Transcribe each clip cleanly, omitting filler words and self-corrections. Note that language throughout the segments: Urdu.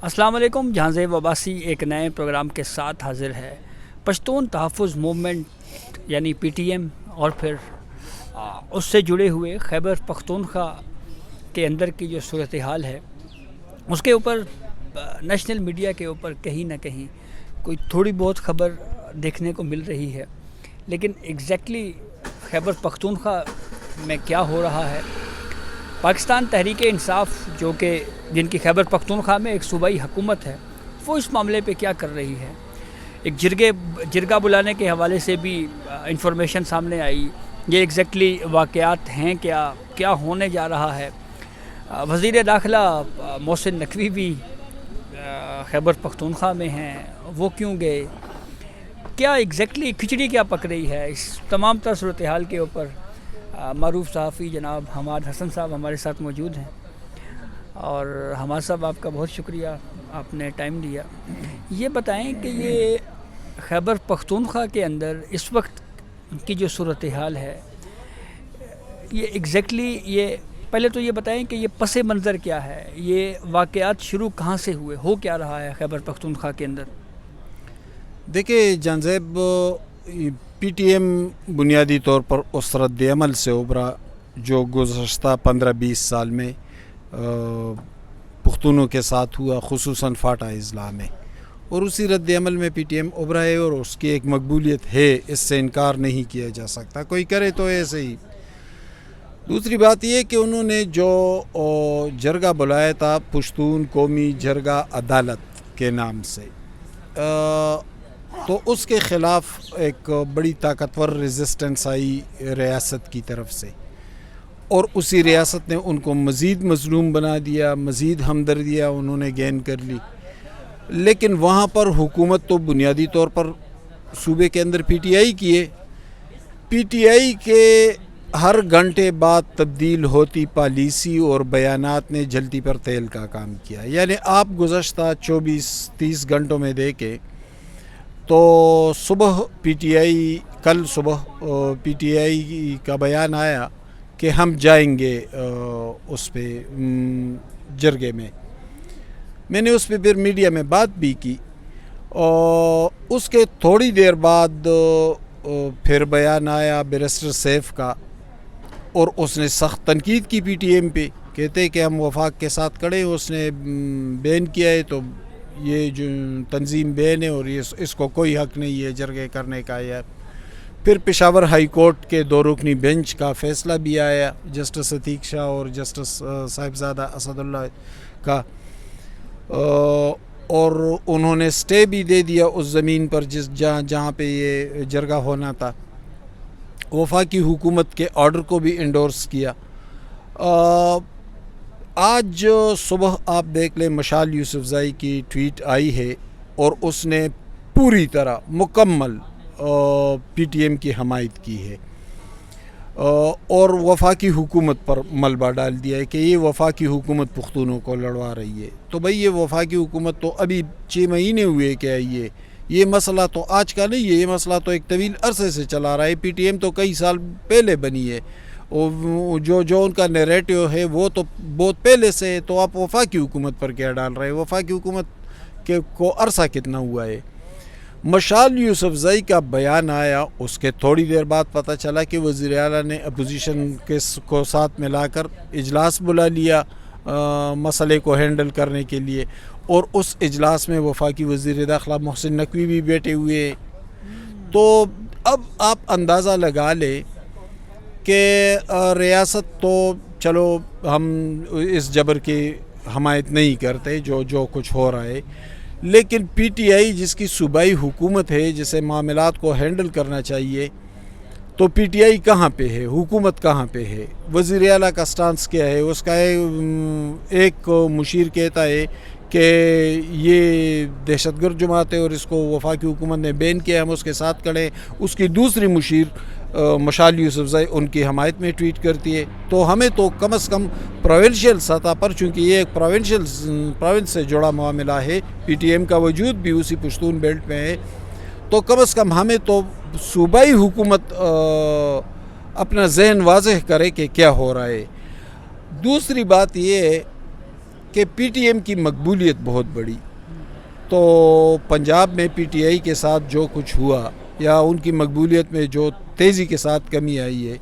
السلام علیکم. جہاں زیب عباسی ایک نئے پروگرام کے ساتھ حاضر ہے. پشتون تحفظ موومنٹ یعنی پی ٹی ایم اور پھر اس سے جڑے ہوئے خیبر پختونخوا کے اندر کی جو صورتحال ہے اس کے اوپر نیشنل میڈیا کے اوپر کہیں نہ کہیں کوئی تھوڑی بہت خبر دیکھنے کو مل رہی ہے، لیکن ایگزیکٹلی خیبر پختونخوا میں کیا ہو رہا ہے، پاکستان تحریک انصاف جو کہ جن کی خیبر پختونخوا میں ایک صوبائی حکومت ہے، وہ اس معاملے پہ کیا کر رہی ہے. ایک جرگہ بلانے کے حوالے سے بھی انفارمیشن سامنے آئی. یہ ایگزیکٹلی واقعات ہیں کیا ہونے جا رہا ہے. وزیر داخلہ محسن نقوی بھی خیبر پختونخوا میں ہیں، وہ کیوں گئے، کیا ایگزیکٹلی کھچڑی کیا پک رہی ہے. اس تمام تر صورتحال کے اوپر معروف صحافی جناب حماد حسن صاحب ہمارے ساتھ موجود ہیں. اور حماد صاحب، آپ کا بہت شکریہ، آپ نے ٹائم دیا. یہ بتائیں کہ یہ خیبر پختونخوا کے اندر اس وقت کی جو صورتحال ہے، یہ ایگزیکٹلی یہ پہلے تو یہ بتائیں کہ یہ پس منظر کیا ہے، یہ واقعات شروع کہاں سے ہوئے، ہو کیا رہا ہے خیبر پختونخوا کے اندر. دیکھیں جان زیب، پی ٹی ایم بنیادی طور پر اس رد عمل سے ابھرا جو گزشتہ 15-20 سال میں پختونوں کے ساتھ ہوا، خصوصاً فاٹا اضلاع میں، اور اسی رد عمل میں پی ٹی ایم ابھرا ہے اور اس کی ایک مقبولیت ہے، اس سے انکار نہیں کیا جا سکتا، کوئی کرے تو ایسے ہی. دوسری بات یہ کہ انہوں نے جو جرگہ بلایا تھا پشتون قومی جرگہ عدالت کے نام سے، تو اس کے خلاف ایک بڑی طاقتور ریزسٹنس آئی ریاست کی طرف سے، اور اسی ریاست نے ان کو مزید مظلوم بنا دیا، مزید ہمدردیاں انہوں نے گین کر لی. لیکن وہاں پر حکومت تو بنیادی طور پر صوبے کے اندر پی ٹی آئی کی ہے. پی ٹی آئی کے ہر گھنٹے بعد تبدیل ہوتی پالیسی اور بیانات نے جلتی پر تیل کا کام کیا. یعنی آپ گزشتہ 24-30 گھنٹوں میں دیکھیں تو کل صبح پی ٹی آئی کا بیان آیا کہ ہم جائیں گے اس پہ جرگے میں. میں نے اس پہ پھر میڈیا میں بات بھی کی، اور اس کے تھوڑی دیر بعد پھر بیان آیا بیرسٹر سیف کا، اور اس نے سخت تنقید کی پی ٹی ایم پہ، کہتے کہ ہم وفاق کے ساتھ کھڑے. اس نے بین کیا ہے تو یہ جو تنظیم بین ہے اور اس کو کوئی حق نہیں ہے جرگے کرنے کا. یا پھر پشاور ہائی کورٹ کے 2 رکنی بینچ کا فیصلہ بھی آیا، جسٹس عتیق شاہ اور جسٹس صاحبزادہ اسد اللہ کا، اور انہوں نے سٹے بھی دے دیا اس زمین پر جہاں پہ یہ جرگہ ہونا تھا. وفاقی حکومت کے آرڈر کو بھی انڈورس کیا. آج صبح آپ دیکھ لیں مشال یوسفزائی کی ٹویٹ آئی ہے، اور اس نے پوری طرح مکمل پی ٹی ایم کی حمایت کی ہے، اور وفاقی حکومت پر ملبہ ڈال دیا ہے کہ یہ وفاقی حکومت پختونوں کو لڑوا رہی ہے. تو بھئی یہ وفاقی حکومت تو ابھی 6 مہینے ہوئے کہ یہ مسئلہ تو آج کا نہیں ہے، یہ مسئلہ تو ایک طویل عرصے سے چلا رہا ہے. پی ٹی ایم تو کئی سال پہلے بنی ہے، اور جو ان کا نیریٹو ہے وہ تو بہت پہلے سے ہے. تو آپ وفاقی حکومت پر کیا ڈال رہے ہیں؟ وفاقی حکومت کو عرصہ کتنا ہوا ہے؟ مشال یوسفزائی کا بیان آیا، اس کے تھوڑی دیر بعد پتہ چلا کہ وزیر اعلیٰ نے اپوزیشن کو ساتھ ملا کر اجلاس بلا لیا مسئلے کو ہینڈل کرنے کے لیے، اور اس اجلاس میں وفاقی وزیر داخلہ محسن نقوی بھی بیٹھے ہوئے ہیں. تو اب آپ اندازہ لگا لیں کہ ریاست تو چلو ہم اس جبر کی حمایت نہیں کرتے جو کچھ ہو رہا ہے، لیکن پی ٹی آئی جس کی صوبائی حکومت ہے، جسے معاملات کو ہینڈل کرنا چاہیے، تو پی ٹی آئی کہاں پہ ہے، حکومت کہاں پہ ہے، وزیر اعلیٰ کا سٹانس کیا ہے؟ اس کا ایک مشیر کہتا ہے کہ یہ دہشت گرد جماعت ہے اور اس کو وفاقی حکومت نے بین کیا، ہم اس کے ساتھ کھڑے ہیں. اس کی دوسری مشیر مشال یوسفزائی ان کی حمایت میں ٹویٹ کرتی ہے. تو ہمیں تو کم از کم پروونشل سطح پر، چونکہ یہ ایک پروونس سے جڑا معاملہ ہے، پی ٹی ایم کا وجود بھی اسی پشتون بیلٹ میں ہے، تو کم از کم ہمیں تو صوبائی حکومت اپنا ذہن واضح کرے کہ کیا ہو رہا ہے. دوسری بات یہ ہے کہ پی ٹی ایم کی مقبولیت بہت بڑی، تو پنجاب میں پی ٹی آئی کے ساتھ جو کچھ ہوا یا ان کی مقبولیت میں جو تیزی کے ساتھ کمی آئی ہے،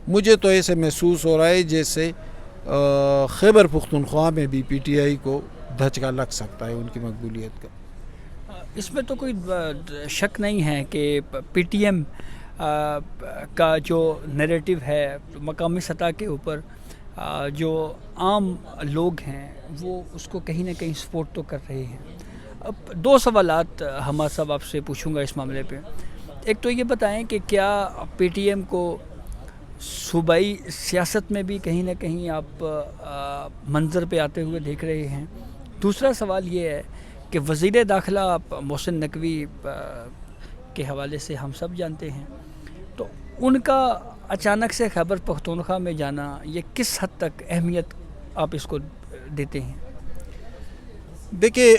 مجھے تو ایسے محسوس ہو رہا ہے جیسے خیبر پختونخوا میں بھی پی ٹی آئی کو دھچکا لگ سکتا ہے ان کی مقبولیت کا۔ اس میں تو کوئی شک نہیں ہے کہ پی ٹی ایم کا جو نیریٹو ہے مقامی سطح کے اوپر جو عام لوگ ہیں وہ اس کو کہیں نہ کہیں سپورٹ تو کر رہے ہیں۔ اب دو سوالات حماد صاحب آپ سے پوچھوں گا اس معاملے پہ۔ ایک تو یہ بتائیں کہ کیا پی ٹی ایم کو صوبائی سیاست میں بھی کہیں نہ کہیں آپ منظر پہ آتے ہوئے دیکھ رہے ہیں؟ دوسرا سوال یہ ہے کہ وزیر داخلہ محسن نقوی کے حوالے سے ہم سب جانتے ہیں، تو ان کا اچانک سے خیبر پختونخوا میں جانا یہ کس حد تک اہمیت آپ اس کو دیتے ہیں؟ دیکھیے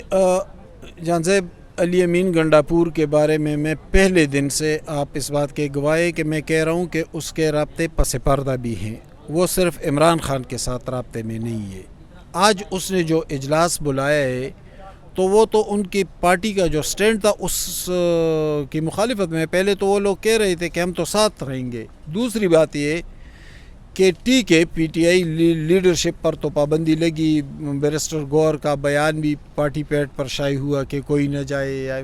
جان صاحب، علی امین گنڈاپور کے بارے میں پہلے دن سے آپ اس بات کے گواہ ہیں کہ میں کہہ رہا ہوں کہ اس کے رابطے پس پردہ بھی ہیں، وہ صرف عمران خان کے ساتھ رابطے میں نہیں ہے۔ آج اس نے جو اجلاس بلایا ہے تو وہ تو ان کی پارٹی کا جو سٹینڈ تھا اس کی مخالفت میں، پہلے تو وہ لوگ کہہ رہے تھے کہ ہم تو ساتھ رہیں گے۔ دوسری بات یہ کہ ٹھیک ہے پی ٹی آئی لیڈرشپ پر تو پابندی لگی، بیرسٹر گور کا بیان بھی پارٹی پیٹ پر شائع ہوا کہ کوئی نہ جائے، یا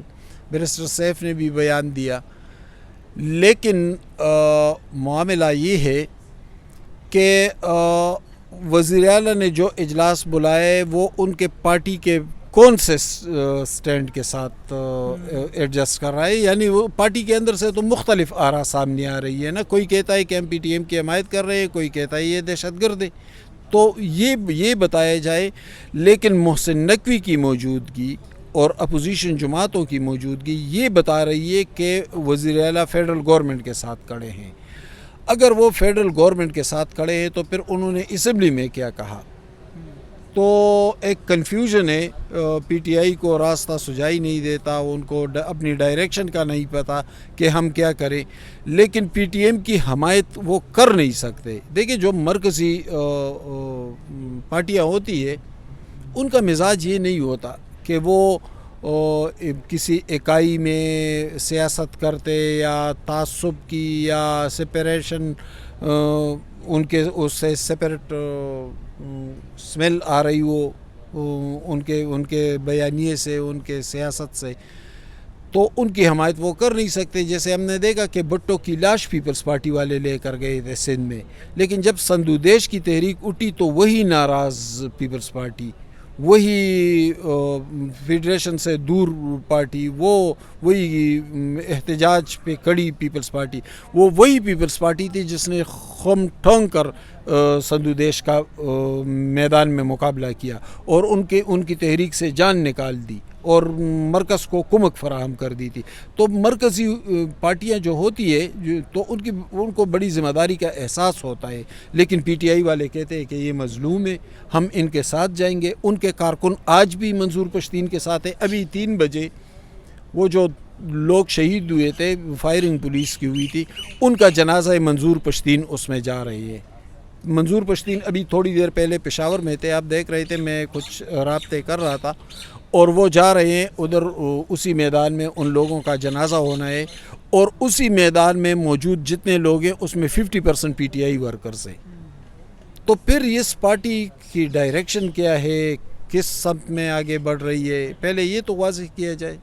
بیرسٹر سیف نے بھی بیان دیا، لیکن معاملہ یہ ہے کہ وزیر اعلیٰ نے جو اجلاس بلایا ہے وہ ان کے پارٹی کے کون سے سٹینڈ کے ساتھ ایڈجسٹ کر رہا ہے، یعنی وہ پارٹی کے اندر سے تو مختلف آراء سامنے آ رہی ہے نا، کوئی کہتا ہے کہ ہم پی ٹی ایم کی حمایت کر رہے ہیں، کوئی کہتا ہے یہ دہشت گرد ہے، تو یہ بتایا جائے۔ لیکن محسن نقوی کی موجودگی اور اپوزیشن جماعتوں کی موجودگی یہ بتا رہی ہے کہ وزیر اعلیٰ فیڈرل گورنمنٹ کے ساتھ کھڑے ہیں۔ اگر وہ فیڈرل گورنمنٹ کے ساتھ کھڑے ہیں تو پھر انہوں نے اسمبلی میں کیا کہا، تو ایک کنفیوژن ہے، پی ٹی آئی کو راستہ سجائی نہیں دیتا، ان کو اپنی ڈائریکشن کا نہیں پتہ کہ ہم کیا کریں، لیکن پی ٹی ایم کی حمایت وہ کر نہیں سکتے۔ دیکھیں جو مرکزی پارٹیاں ہوتی ہے ان کا مزاج یہ نہیں ہوتا کہ وہ کسی اکائی میں سیاست کرتے یا تعصب کی یا سپریشن، ان کے اس سے سپریٹ سمیل آ رہی ہو ان کے بیانیے سے، ان کے سیاست سے، تو ان کی حمایت وہ کر نہیں سکتے۔ جیسے ہم نے دیکھا کہ بھٹو کی لاش پیپلز پارٹی والے لے کر گئے تھے سندھ میں، لیکن جب سندھو دیش کی تحریک اٹھی تو وہی ناراض پیپلز پارٹی، وہی فیڈریشن سے دور پارٹی، وہی احتجاج پہ کڑی پیپلز پارٹی، وہ وہی پیپلز پارٹی تھی جس نے خم ٹھونگ کر سندھو دیش کا میدان میں مقابلہ کیا اور ان کی تحریک سے جان نکال دی اور مرکز کو کمک فراہم کر دی تھی۔ تو مرکزی پارٹیاں جو ہوتی ہے تو ان کو بڑی ذمہ داری کا احساس ہوتا ہے، لیکن پی ٹی آئی والے کہتے ہیں کہ یہ مظلوم ہے، ہم ان کے ساتھ جائیں گے۔ ان کے کارکن آج بھی منظور پشتین کے ساتھ ہے۔ ابھی 3 بجے وہ جو لوگ شہید ہوئے تھے، فائرنگ پولیس کی ہوئی تھی، ان کا جنازہ منظور پشتین اس میں جا رہی ہے۔ منظور پشتین ابھی تھوڑی دیر پہلے پشاور میں تھے، آپ دیکھ رہے تھے، میں کچھ رابطے کر رہا تھا، اور وہ جا رہے ہیں ادھر، اسی میدان میں ان لوگوں کا جنازہ ہونا ہے، اور اسی میدان میں موجود جتنے لوگ ہیں اس میں 50% پی ٹی آئی ورکرز ہیں۔ تو پھر اس پارٹی کی ڈائریکشن کیا ہے، کس سمت میں آگے بڑھ رہی ہے، پہلے یہ تو واضح کیا جائے۔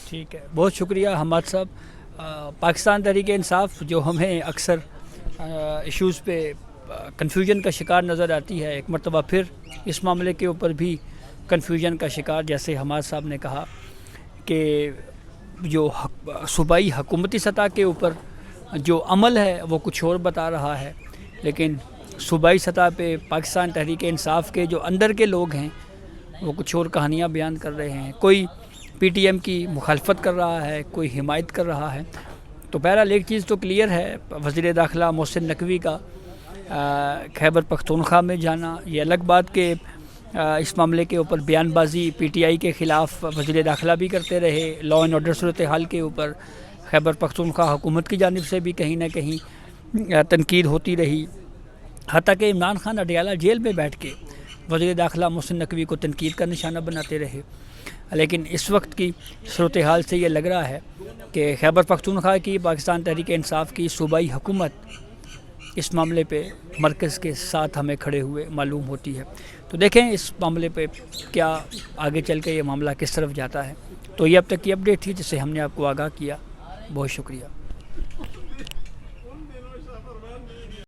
ٹھیک ہے، بہت شکریہ حماد صاحب۔ پاکستان تحریک انصاف جو ہمیں اکثر ایشوز پہ کنفیوژن کا شکار نظر آتی ہے، ایک مرتبہ پھر اس معاملے کے اوپر بھی کنفیوژن کا شکار، جیسے حماد صاحب نے کہا کہ جو صوبائی حکومتی سطح کے اوپر جو عمل ہے وہ کچھ اور بتا رہا ہے، لیکن صوبائی سطح پہ پاکستان تحریک انصاف کے جو اندر کے لوگ ہیں وہ کچھ اور کہانیاں بیان کر رہے ہیں۔ کوئی پی ٹی ایم کی مخالفت کر رہا ہے، کوئی حمایت کر رہا ہے۔ تو بہرحال ایک چیز تو کلیئر ہے، وزیر داخلہ محسن نقوی کا خیبر پختونخوا میں جانا، یہ الگ بات کہ اس معاملے کے اوپر بیان بازی پی ٹی آئی کے خلاف وزیر داخلہ بھی کرتے رہے، لا اینڈ آرڈر صورتحال کے اوپر خیبر پختونخوا حکومت کی جانب سے بھی کہیں نہ کہیں تنقید ہوتی رہی، حتیٰ کہ عمران خان اڈیالہ جیل میں بیٹھ کے وزیر داخلہ محسن نقوی کو تنقید کا نشانہ بناتے رہے، لیکن اس وقت کی صورتحال سے یہ لگ رہا ہے کہ خیبر پختونخوا کی پاکستان تحریک انصاف کی صوبائی حکومت اس معاملے پہ مرکز کے ساتھ ہمیں کھڑے ہوئے معلوم ہوتی ہے۔ تو دیکھیں اس معاملے پہ کیا آگے چل کے یہ معاملہ کس طرف جاتا ہے۔ تو یہ اب تک کی اپڈیٹ تھی جس سے ہم نے آپ کو آگاہ کیا۔ بہت شکریہ۔